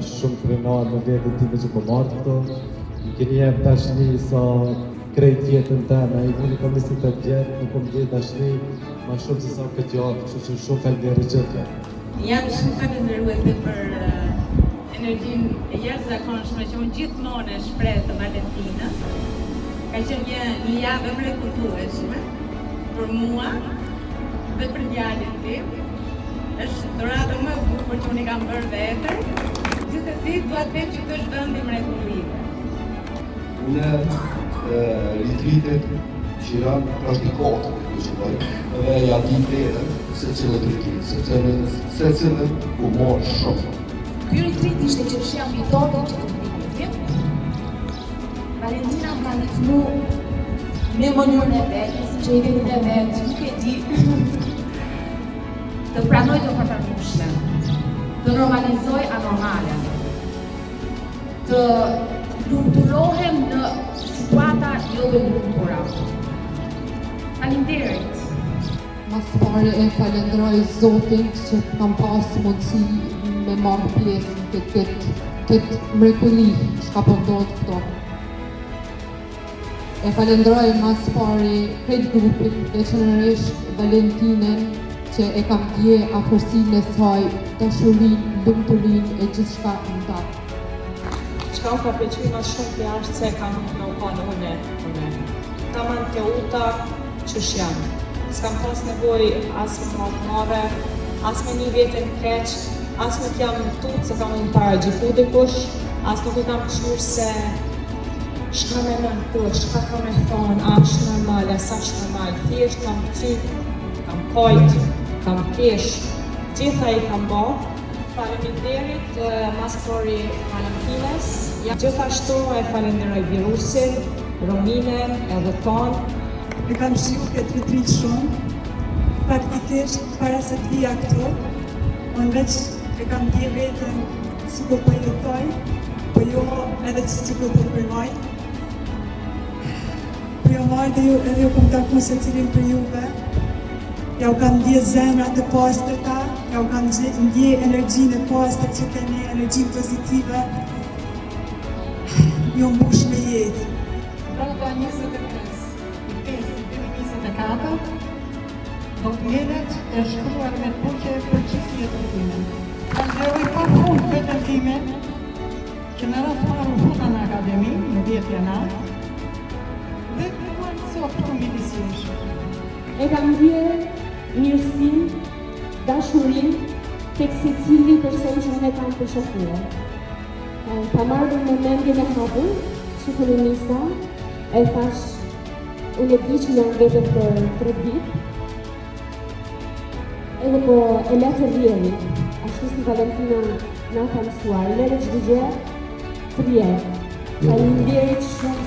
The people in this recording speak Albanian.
shumë krenar në vendin time që po marrë këto. Më keni jep dashni sa krejt jetën teme. Unë kam 28 vjetë, nuk kom dhejt dashni ma shumë se sa këtë javë, kështu që shumë falënderoj gjithë. Jam shumë falënderuese për energjinë e jashtëzakonshme që unë gjithmonë e shpreh të Valentinës. Ka qenë një javë e mrekullueshme për mua dhe për djalin tim. Është dhuratë më e bukur që unë i kam bërë vetë. Gjithsesi, dua të them që ky është vend i mrekullive. Unë ritvitet që janë praktikohet dhe ja di verën se cilët ritrit, se cilët u morë shumë. Ky ritrit ishte që është jam mitotin që të ritrit. Valentina më ka ndihmu me mënyrën e vetë, si që i vetin e vetë, nuk e di, të pranoj të përpërmushme, të normalizoj anormale, të lumturohem në situata jo dhe lumtura. Faleminderit. Mas pare e falenderoj Zotin që kam pas mundësi me marrë pjesë në këtë mrekulli që ka përdojt këto. E falenderoj mas pare këtë grupin, veçanërisht Valentinën, që e kam dje afërsinë e saj, dashurin, lumturin e gjithçka në ta. Çka u ka pëlqyer më shumë të jashtë se kam në upanë une. Kam anë të uta që jam. S'kam pas nevoj as me marrë, as me një vjetën keq, as nuk jam në tutë se kam unë para gjithu dikush, as nuk kam qyrë se shka me nënkush, shka kam e thonë, a është normal, a sa është normal, thjesht kam ty, kam kojt, kam kesh, gjitha i kam bo. Faleminderit mas pari Valentinës. Gjithashtu e falenderoj virusin, Rominën edhe tonë. E kam shiu këtë ritrit shumë, faktikisht para se të vija këtu, unë veç e kam dje vetën si ku po jetoj, po jo edhe që si ku po përmoj. Po jo moj dhe edhe ju kom taku se cilin për juve, ja u kam dje zemrat e pastërta, ja u kam dje energjinë e pastër që keni, energjinë pozitive, ju mbush me jetë. Data 25/5/2024, do të jenet e shkruar me buqe për gjithë jetën time. Falenderoj pa fund vetën time, që në rast marrë futa në akademi, në 10 janar, dhe kërkuan sot për midisjesh. E kam ndjerë mirësin, dashurin, tek secili person që unë e kam përshokuar. Pa marrë në mendjen e hapur, që kolonista, e thash, unë e di që janë vetëm për 3 ditë, edhe po e le të rjeri, ashtu si Valentina na ka mësuar, le në çdo gjë të rjerë. Faleminderit shumë.